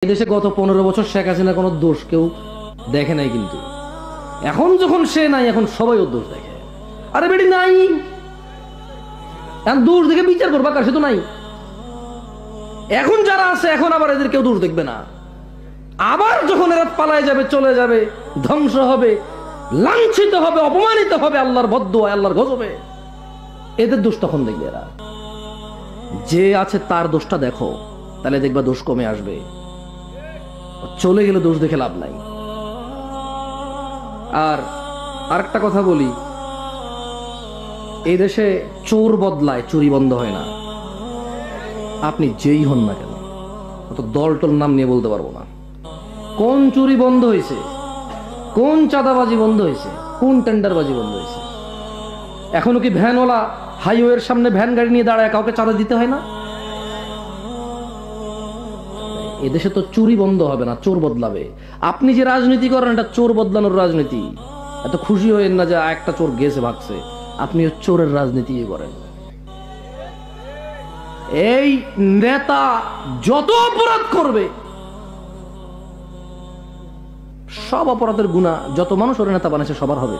এদেশে গত 15 বছর শেখ হাসিনা কোনো দোষ কেউ দেখে নাই, কিন্তু এখন যখন সে নাই এখন সবাই ওর দোষ দেখে। আরে বেটি নাই, এখন দোষ দেখে বিচার করবা কার? সে তো নাই। এখন যারা আছে এখন আবার এদের কেউ দোষ দেখবে না। আবার যখন এরা পালায় যাবে, চলে যাবে, ধ্বংস হবে, লাঞ্ছিত হবে, অপমানিত হবে, আল্লাহর বদদুয়া, আল্লাহর গজবে, এদের দোষ তখন দেখবে এরা। যে আছে তার দোষটা দেখো, তাহলে দেখবা দোষ কমে আসবে। চলে গেলে দোষ দেখে লাভ নাই। আর আরেকটা কথা বলি, এই দেশে চোর বদলায়, চুরি বন্ধ হয় না। আপনি যেই হন না কেন, অত দল টল নাম নিয়ে বলতে পারবো না কোন চুরি বন্ধ হয়েছে, কোন চাঁদাবাজি বন্ধ হয়েছে, কোন টেন্ডারবাজি বন্ধ হয়েছে। এখনো কি ভ্যানওয়ালা হাইওয়ের সামনে ভ্যান গাড়ি নিয়ে দাঁড়ায় কাউকে চাঁদা দিতে হয় না? এদেশে তো চুরি বন্ধ হবে না, চোর বদলাবে। আপনি যে রাজনীতি করেন এটা চোর বদলানোর রাজনীতি। এত খুশি হয়েন না যে একটা চোর গেছে ভাগছে, আপনি চোরের রাজনীতি করেন। এই নেতা যত অপরাধ করবে, সব অপরাধের গুনাহ যত মানুষ ওর নেতা বানাইছে সবার হবে।